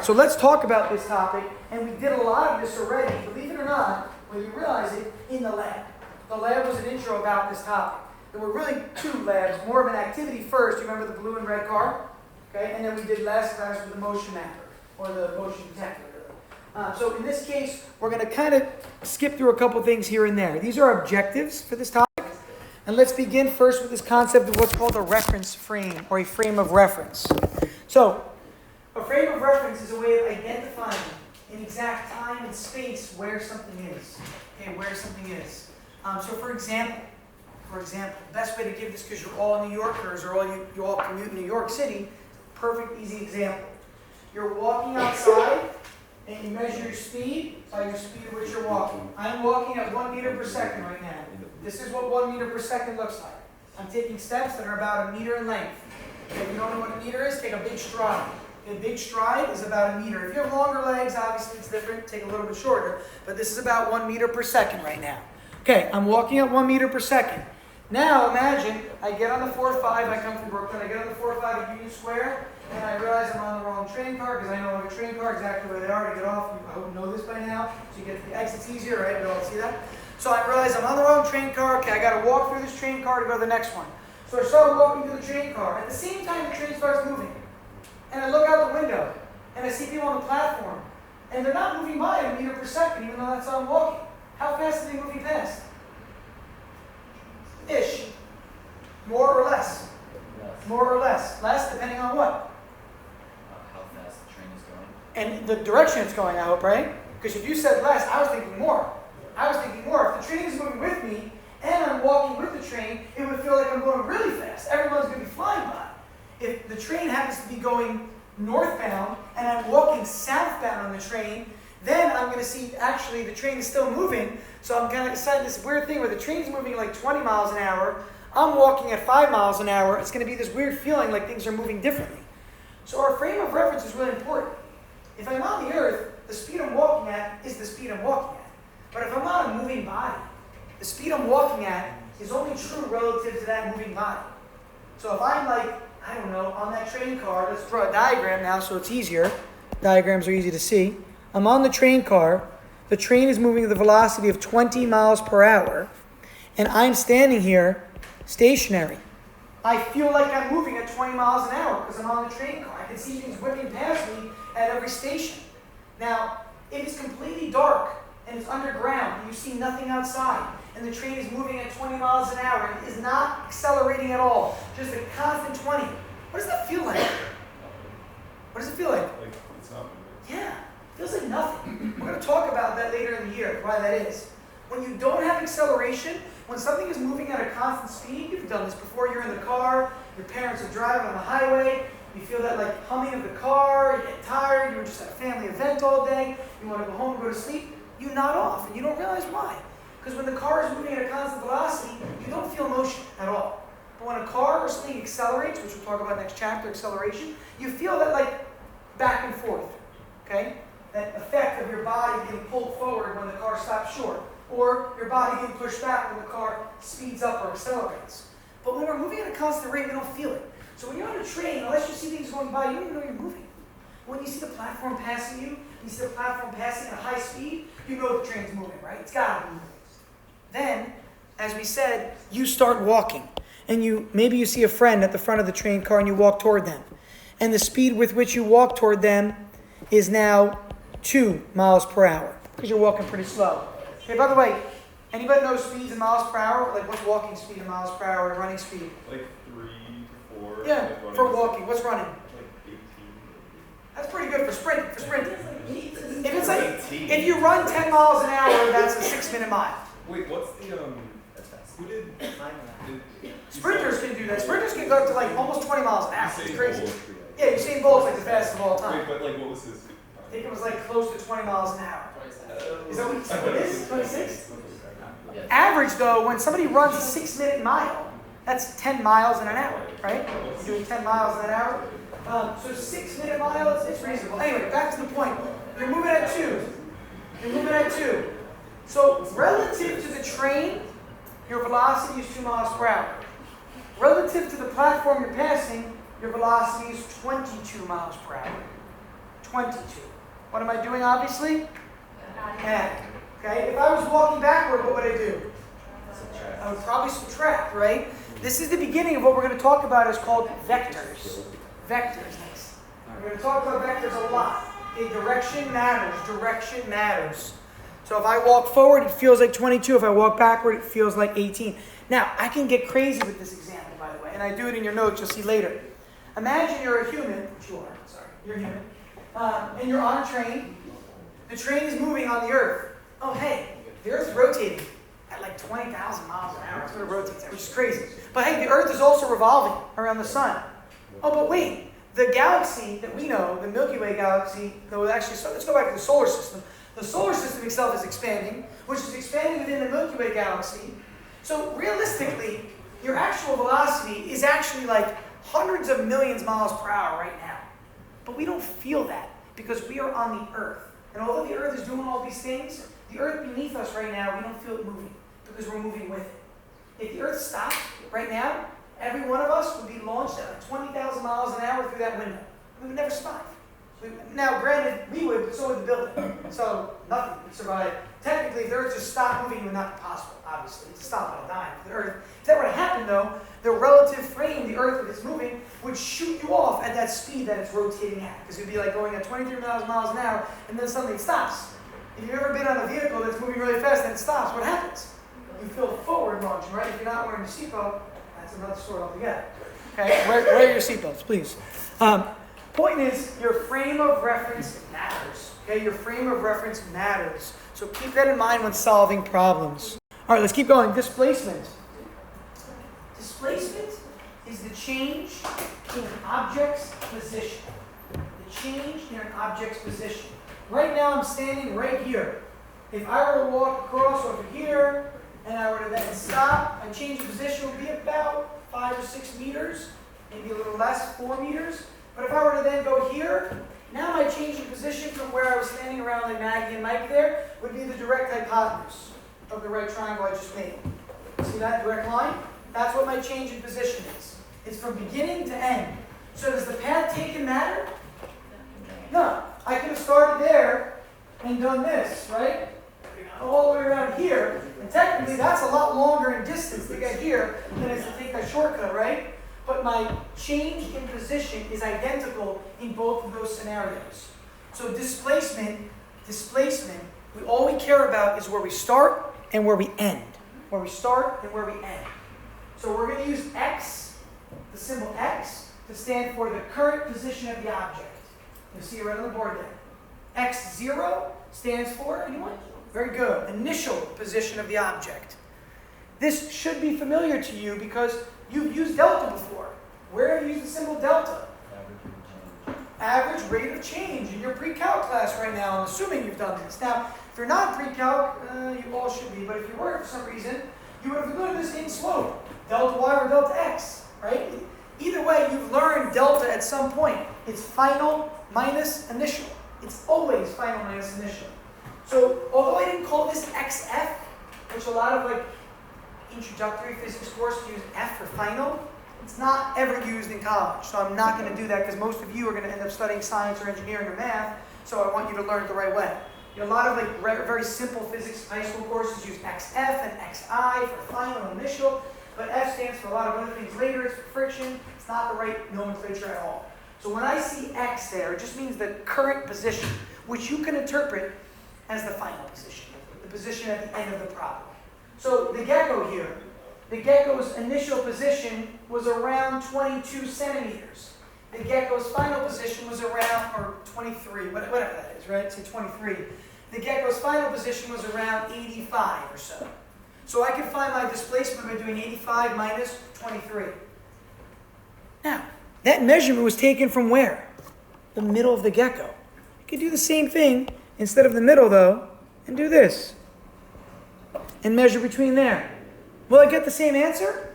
So let's talk about this topic, and we did a lot of this already, believe it or not, when you realize it, in the lab. The lab was an intro about this topic. There were really two labs, more of an activity first. You remember the blue and red car? Okay, and then we did last class with the motion mapper, or the motion detector. So in this case, we're going to kind of skip through a couple things here and there. These are objectives for this topic. And let's begin first with this concept of what's called a reference frame, or a frame of reference. So, a frame of reference is a way of identifying in exact time and space where something is. Okay, where something is. So for example, the best way to give this, because you're all New Yorkers, or you all commute in New York City, perfect, easy example. You're walking outside, and you measure your speed by your speed at which you're walking. I'm walking at 1 meter per second right now. This is what 1 meter per second looks like. I'm taking steps that are about 1 meter in length. If you don't know what a meter is, take a big stride. A big stride is about 1 meter. If you have longer legs, obviously it's different. Take a little bit shorter. But this is about 1 meter per second right now. Okay, I'm walking at 1 meter per second. Now imagine I get on the 405, I come from Brooklyn, I get on the 405 at Union Square, and I realize I'm on the wrong train car, because I know on a train car exactly where they are to get off. I hope you know this by now, so you get to the exits easier, right? We all see that. So I realize I'm on the wrong train car. Okay, I got to walk through this train car to go to the next one. So I start walking through the train car. At the same time, the train starts moving. And I look out the window, and I see people on the platform. And they're not moving by at 1 meter per second, even though that's how I'm walking. How fast are they moving past? Ish. More or less? More or less. Less, depending on what? How fast the train is going. And the direction it's going, I hope, right? Because if you said less, I was thinking more. If the train is moving with me, and I'm walking with the train, it would feel like I'm going really fast. Everyone's going to be flying by. If the train happens to be going northbound, and I'm walking southbound on the train, then I'm going to see, actually, the train is still moving. So I'm going to decide this weird thing where the train's moving like 20 miles an hour. I'm walking at 5 miles an hour. It's going to be this weird feeling like things are moving differently. So our frame of reference is really important. If I'm on the earth, the speed I'm walking at is the speed I'm walking at. But if I'm not a moving body, the speed I'm walking at is only true relative to that moving body. So if I'm like, I don't know, on that train car, let's draw a diagram now so it's easier. Diagrams are easy to see. I'm on the train car. The train is moving at the velocity of 20 miles per hour. And I'm standing here stationary. I feel like I'm moving at 20 miles an hour because I'm on the train car. I can see things whipping past me at every station. Now, it is completely dark and it's underground and you see nothing outside. And the train is moving at 20 miles an hour and is not accelerating at all. Just a constant 20. What does that feel like? What does it feel like? Like it's not moving. Yeah, it feels like nothing. We're going to talk about that later in the year, why that is. When you don't have acceleration, when something is moving at a constant speed, you've done this before, you're in the car, your parents are driving on the highway, you feel that like humming of the car, you get tired, you were just at a family event all day, you want to go home and go to sleep, you nod off and you don't realize why. Because when the car is moving at a constant velocity, you don't feel motion at all. But when a car or something accelerates, which we'll talk about next chapter, acceleration, you feel that like back and forth, okay? That effect of your body being pulled forward when the car stops short, or your body getting pushed back when the car speeds up or accelerates. But when we're moving at a constant rate, we don't feel it. So when you're on a train, unless you see things going by, you don't even know you're moving. When you see the platform passing you, you see the platform passing at high speed, you know the train's moving, right? It's got to be moving. Then, as we said, you start walking. And maybe you see a friend at the front of the train car and you walk toward them. And the speed with which you walk toward them is now 2 miles per hour, because you're walking pretty slow. Okay, by the way, anybody know speeds in miles per hour? Like what's walking speed in miles per hour and running speed? Like 3 to 4. Yeah, like for walking. What's running? Like 18. That's pretty good for sprinting. If it's like, if you run 10 miles an hour, that's a 6-minute mile. Wait, what's the That's fast. who did Sprinters can do that. Sprinters can go up to like almost 20 miles an hour. It's Usain crazy. Bolt? Yeah, Usain Bolt's like the fastest of all time. Wait, but like what was his? I think it was like close to 20 miles an hour. Is that what it is? 26? Average though, when somebody runs a 6-minute mile, that's 10 miles in an hour, right? You're doing 10 miles in an hour. So 6-minute miles, it's reasonable. Anyway, back to the point. You're moving at 2. So relative to the train, your velocity is 2 miles per hour. Relative to the platform you're passing, your velocity is 22 miles per hour. 22. What am I doing, obviously? Add. Okay, if I was walking backward, what would I do? Subtract. I would probably subtract, right? This is the beginning of what we're going to talk about is called vectors. Vectors, nice. We're going to talk about vectors a lot. Okay, direction matters. Direction matters. So if I walk forward, it feels like 22. If I walk backward, it feels like 18. Now, I can get crazy with this example, by the way, and I do it in your notes. You'll see later. Imagine you're a human, which you are, sorry, you're human, and you're on a train. The train is moving on the Earth. Oh, hey, the Earth is rotating at like 20,000 miles an hour. That's what it rotates at, which is crazy. But hey, the Earth is also revolving around the sun. Oh, but wait, the galaxy that we know, the Milky Way galaxy, though actually, so let's go back to the solar system. The solar system itself is expanding, which is expanding within the Milky Way galaxy. So realistically, your actual velocity is actually like hundreds of millions of miles per hour right now. But we don't feel that because we are on the Earth. And although the Earth is doing all these things, the Earth beneath us right now, we don't feel it moving because we're moving with it. If the Earth stopped right now, every one of us would be launched at like 20,000 miles an hour through that window. We would never survive. Now, granted, we would, but so would the building. So nothing would survive. Technically, if the Earth just stopped moving, it would not be possible, obviously, to stop on a dime for the Earth. If that were to happen, though, the relative frame, the Earth, if it's moving, would shoot you off at that speed that it's rotating at. Because it would be like going at 23,000 miles an hour, and then suddenly it stops. If you've ever been on a vehicle that's moving really fast and it stops, what happens? You feel forward launching, right? If you're not wearing a seatbelt, that's another story altogether. Okay, wear your seatbelts, please. Point is, your frame of reference matters. Okay, your frame of reference matters. So keep that in mind when solving problems. All right, let's keep going. Displacement. Displacement is the change in an object's position. The change in an object's position. Right now, I'm standing right here. If I were to walk across over here, and I were to then stop, my change of position would be about 5 or 6 meters, maybe a little less, 4 meters. But if I were to then go here, now my change in position from where I was standing around like Maggie and Mike there would be the direct hypotenuse of the right triangle I just made. See that direct line? That's what my change in position is. It's from beginning to end. So does the path taken matter? No. I could have started there and done this, right? All the way around here. And technically that's a lot longer in distance to get here than it is to take that shortcut, right? But my change in position is identical in both of those scenarios. So displacement, all we care about is where we start and where we end. Where we start and where we end. So we're going to use X, the symbol X, to stand for the current position of the object. You see it right on the board there. X0 stands for, anyone? Very good. Initial position of the object. This should be familiar to you because you've used delta before. Where have you used the symbol delta? Average rate of change in your pre-calc class right now. I'm assuming you've done this. Now, if you're not pre-calc, you all should be, but if you were for some reason, you would have learned this in slope. Delta y or delta x, right? Either way, you've learned delta at some point. It's final minus initial. It's always final minus initial. So, although I didn't call this XF, which a lot of like introductory physics courses use F for final, it's not ever used in college. So I'm not going to do that because most of you are going to end up studying science or engineering or math, so I want you to learn it the right way. A lot of like very simple physics high school courses use XF and XI for final and initial, but F stands for a lot of other things later. It's for friction. It's not the right nomenclature at all. So when I see X there, it just means the current position, which you can interpret as the final position, the position at the end of the problem. So the gecko here, the gecko's initial position was around 22 centimeters. The gecko's final position was around, or 23, whatever that is, right? Say 23. The gecko's final position was around 85 or so. So I can find my displacement by doing 85 minus 23. Now, that measurement was taken from where? The middle of the gecko. You could do the same thing instead of the middle, though, and do this. And measure between there. Will I get the same answer?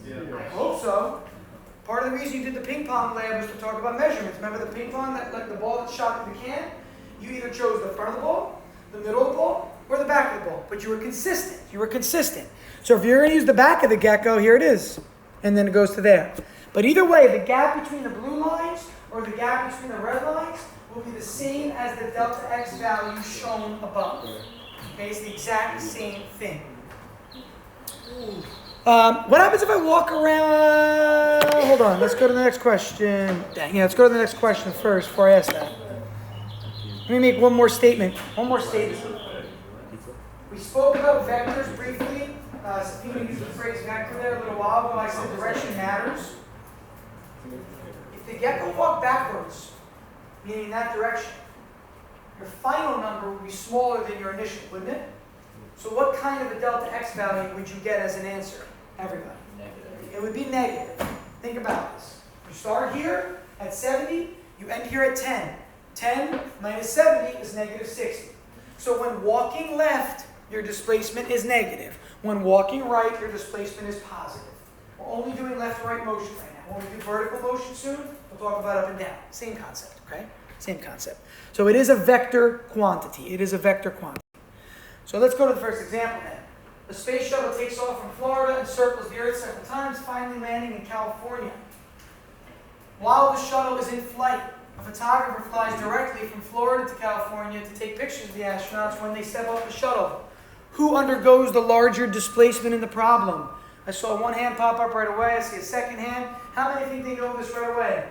Yeah. I hope so. Part of the reason you did the ping pong lab was to talk about measurements. Remember the ping pong, like the ball that's shot in the can? You either chose the front of the ball, the middle of the ball, or the back of the ball. But you were consistent. You were consistent. So if you're going to use the back of the gecko, here it is. And then it goes to there. But either way, the gap between the blue lines or the gap between the red lines will be the same as the delta x value shown above. Okay, it's the exact same thing. What happens if I walk around? Hold on, let's go to the next question. Dang, yeah, let's go to the next question first before I ask that. Let me make one more statement. We spoke about vectors briefly. Safina used the phrase vector there a little while ago. I said direction matters. If the gecko walked backwards, meaning that direction, your final number would be smaller than your initial, wouldn't it? So what kind of a delta x value would you get as an answer, everybody? Negative. It would be negative. Think about this. You start here at 70, you end here at 10. 10 minus 70 is negative 60. So when walking left, your displacement is negative. When walking right, your displacement is positive. We're only doing left-right motion right now. When we do vertical motion soon, we'll talk about up and down. Same concept, okay? Same concept. So it is a vector quantity. It is a vector quantity. So let's go to the first example then. The space shuttle takes off from Florida and circles the Earth several times, finally landing in California. While the shuttle is in flight, a photographer flies directly from Florida to California to take pictures of the astronauts when they step off the shuttle. Who undergoes the larger displacement in the problem? I saw one hand pop up right away. I see a second hand. How many think they know this right away?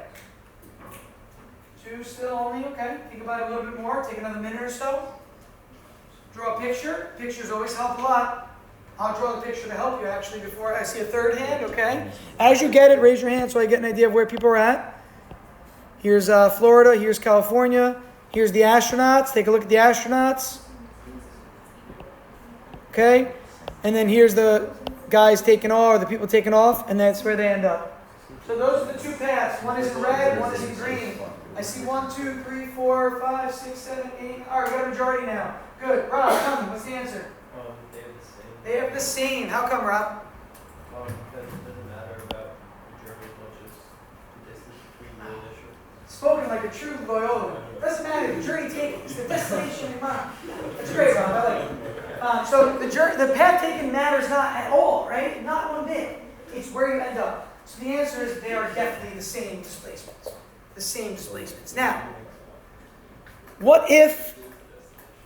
2 still only? Okay. Think about it a little bit more. Take another minute or so. Draw a picture. Pictures always help a lot. I'll draw the picture to help you actually before I see a third hand, okay? As you get it, raise your hand so I get an idea of where people are at. Here's Florida, here's California, here's the astronauts. Take a look at the astronauts. Okay? And then here's the guys taking off, or the people taking off, and that's where they end up. So those are the 2 paths. One is in red, one is in green. I see 1, 2, 3, 4, 5, 6, 7, 8. All right, we got a majority now. Good. Rob, tell me, what's the answer? They have the same. They have the same. How come, Rob? Because it doesn't matter about the journey as much as the distance between the initial. Spoken like a true Loyola. Doesn't matter. The journey taken. It's the destination in mind. That's great, Rob. I like it. So the path taken matters not at all, right? Not one bit. It's where you end up. So the answer is they are definitely the same displacements. The same displacements. Now, what if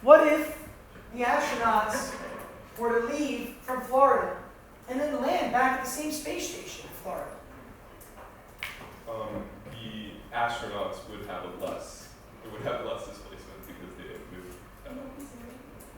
the astronauts were to leave from Florida and then land back at the same space station in Florida? The astronauts would have less displacement because they have moved.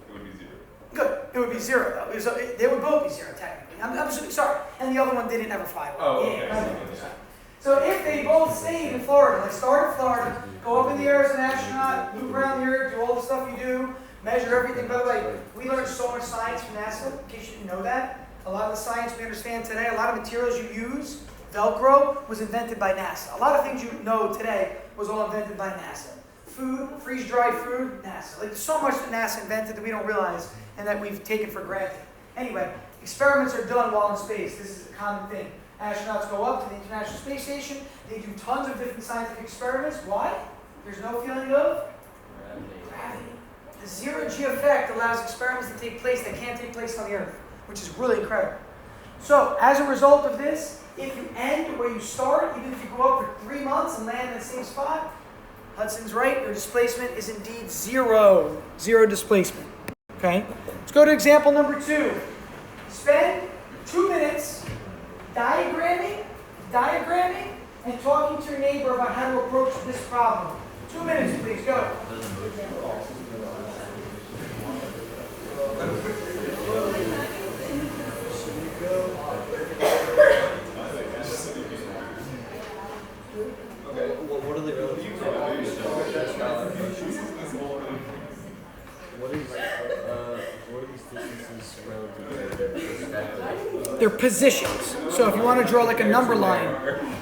It would be 0. Good. It would be 0 though. So they would both be 0 technically. I'm absolutely sorry. And the other one didn't ever fly away. Oh, okay. Yeah. So if they both stayed in Florida, like start in Florida, go up in the air as an astronaut, loop around the Earth, do all the stuff you do, measure everything. By the way, we learned so much science from NASA, in case you didn't know that. A lot of the science we understand today, a lot of materials you use, Velcro, was invented by NASA. A lot of things you know today was all invented by NASA. Food, freeze-dried food, NASA. Like there's so much that NASA invented that we don't realize and that we've taken for granted. Anyway, experiments are done while in space. This is a common thing. Astronauts go up to the International Space Station. They do tons of different scientific experiments. Why? There's no feeling of gravity. The zero-G effect allows experiments to take place that can't take place on the Earth, which is really incredible. So, as a result of this, if you end where you start, even if you go up for 3 months and land in the same spot, Hudson's right, your displacement is indeed 0. 0 displacement. Okay? Let's go to example number 2. Spend 2 minutes diagramming, and talking to your neighbor about how to approach this problem. 2 minutes, please, go. What are the relative? What are these distances relative to perspective? They're positions. So if you want to draw like a number line,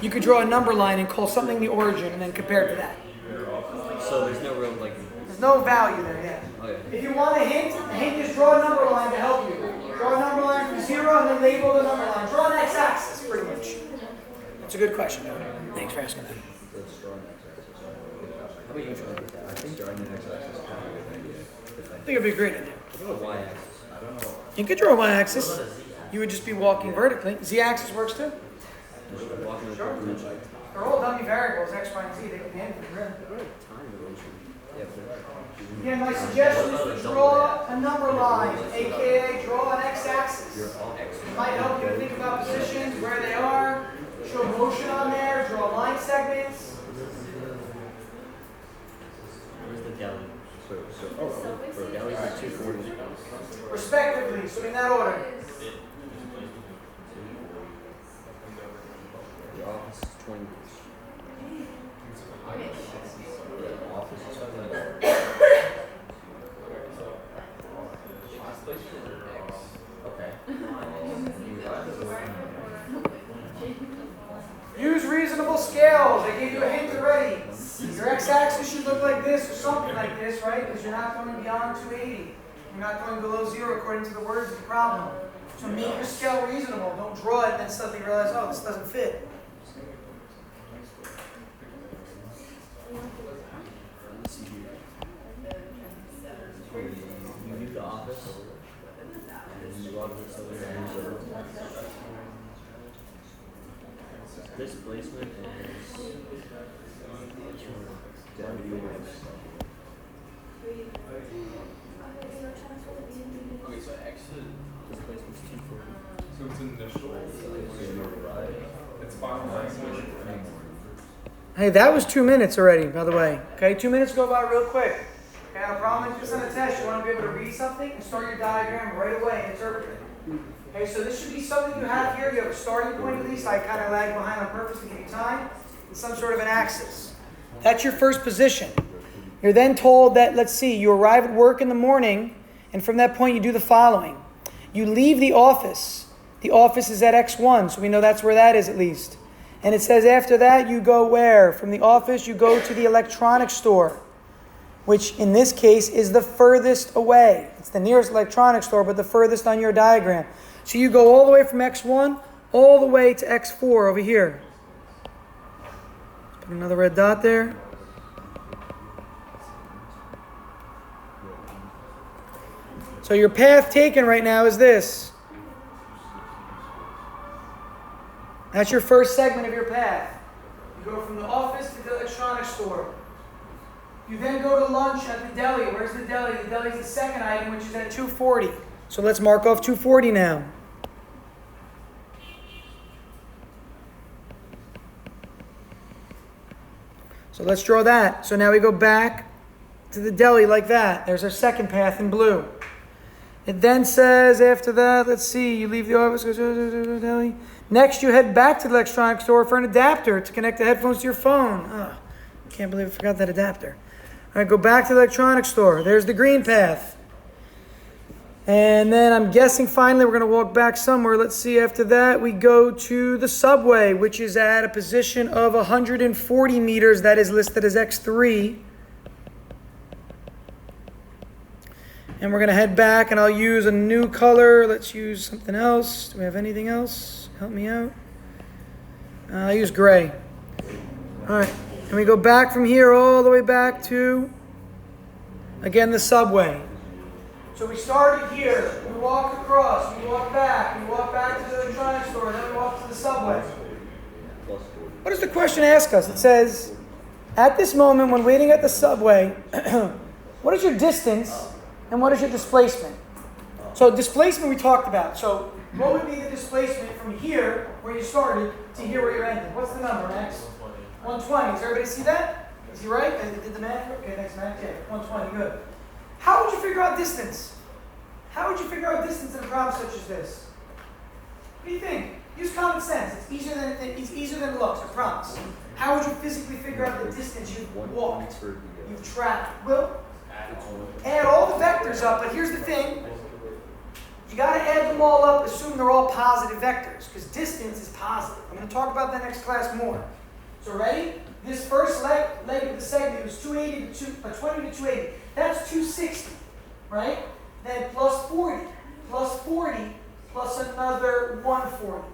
you could draw a number line and call something the origin and then compare it to that. So there's no real There's no value there yet. Okay. If you want a hint is draw a number line to help you. Draw a number line from 0 and then label the number line. Draw an x-axis, pretty much. That's a good question, though. Thanks for asking that. Let's draw an x-axis. How about you try that? I think drawing an x-axis is probably a good idea. I think it'd be a great idea. What about a y-axis? I don't know. You could draw a y-axis. You would just be walking vertically. Z-axis works too. Walking with the They're all dummy variables, x, y, and z. They can handle it, really. Again, my suggestion is to draw a number line, aka draw an x-axis. It might help you to think about positions, where they are, show motion on there, draw line segments. Where's the deli? For deli is 240. Respectively, so in that order. The office is 20. The office is 20. Okay. Use reasonable scales. I gave you a hint already. Your x-axis should look like this or something like this, right? Because you're not going beyond 280. You're not going below 0 according to the words of the problem. So make your scale reasonable. Don't draw it and then suddenly realize, oh, this doesn't fit. Let's see here. You leave the office. And you log this over here. Displacement is Okay, so X displacement's 240. So it's initial, it's final language. Hey, that was 2 minutes already, by the way. Okay, 2 minutes go by real quick. Okay, I promise you this on a test. You want to be able to read something and start your diagram right away and interpret it. Okay, so this should be something you have here. You have a starting point at least. I kind of lag behind on purpose to give you time. And some sort of an axis. That's your first position. You're then told that, let's see, you arrive at work in the morning, and from that point you do the following. You leave the office. The office is at X1, so we know that's where that is at least. And it says after that you go where? From the office you go to the electronics store, which in this case is the furthest away. It's the nearest electronics store, but the furthest on your diagram. So you go all the way from X1 all the way to X4 over here. Let's put another red dot there. So your path taken right now is this. That's your first segment of your path. You go from the office to the electronics store. You then go to lunch at the deli. Where's the deli? The deli is the second item, which is at 240. So let's mark off 240 now. So let's draw that. So now we go back to the deli like that. There's our second path in blue. It then says after that, let's see, you leave the office, go to the deli. Next, you head back to the electronics store for an adapter to connect the headphones to your phone. Oh, can't believe I forgot that adapter. All right, go back to the electronics store. There's the green path. And then I'm guessing finally we're going to walk back somewhere. Let's see, after that, we go to the subway, which is at a position of 140 meters. That is listed as X3. And we're going to head back, and I'll use a new color. Let's use something else. Do we have anything else? Help me out. I'll use gray. All right. And we go back from here all the way back to, again, the subway. So we started here. We walk across. We walk back. We walk back to the electronics store. Then we walk to the subway. What does the question ask us? It says, at this moment when waiting at the subway, what is your distance and what is your displacement? So displacement we talked about. So what would be the displacement from here, where you started, to here where you're ending? What's the number, Max? 120. Does everybody see that? Is he right? I did the math? Okay, thanks, Max. Yeah, 120. Good. How would you figure out distance? How would you figure out distance in a problem such as this? What do you think? Use common sense. It's easier than it looks, I promise. How would you physically figure out the distance you've walked, you've traveled? Well, add all the vectors up, but here's the thing. You got to add them all up, assume they're all positive vectors, because distance is positive. I'm going to talk about that next class more. So ready? This first leg of the segment was 20 to 280. That's 260, right? Then plus 40, plus another 140.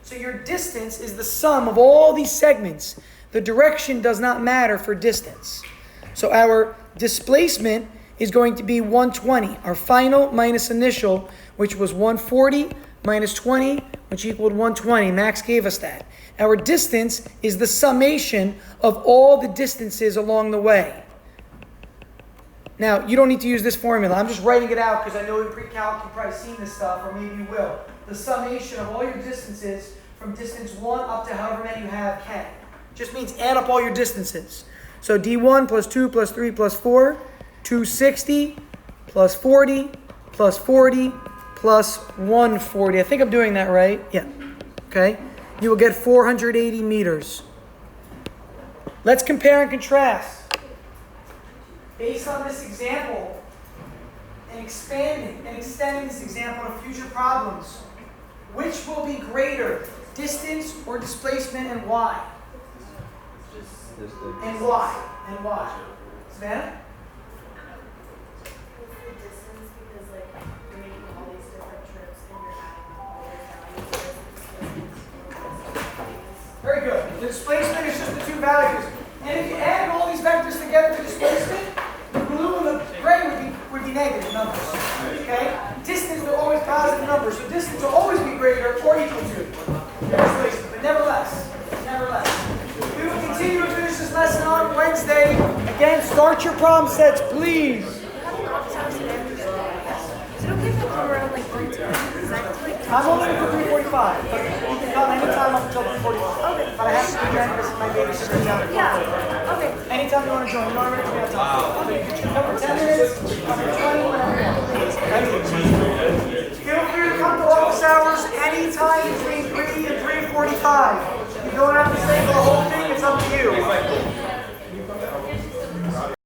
So your distance is the sum of all these segments. The direction does not matter for distance. So our displacement is going to be 120, our final minus initial, which was 140 minus 20, which equaled 120. Max gave us that. Our distance is the summation of all the distances along the way. Now, you don't need to use this formula. I'm just writing it out because I know in pre-calc you've probably seen this stuff, or maybe you will. The summation of all your distances from distance 1 up to however many you have k. Just means add up all your distances. So d1 plus 2 plus 3 plus 4, 260 plus 40 plus 40 plus 140. I think I'm doing that right. Yeah. Okay. You will get 480 meters. Let's compare and contrast. Based on this example, and expanding and extending this example to future problems, which will be greater, distance or displacement, and why? And why? And why? Savannah? Distance, because like you're making all these different trips and you're adding up all those values. Very good. The displacement is just the two values. And if you add all these vectors together to displacement, the blue and the gray would be negative numbers. Okay? Distance are always positive numbers. So distance will always be greater or equal to your displacement. But never less. Never less. We will continue to finish this lesson on Wednesday. Again, start your problem sets, please. Is it okay if I come around like 3 times? I'm only for 3:45, but you can come anytime up until 3:45. Okay. But I have to be there because my babysitter's down at 4:45. Yeah. Okay. Anytime you want to join, you don't have to be on time. So you can come for 10 minutes, come for 20, whatever.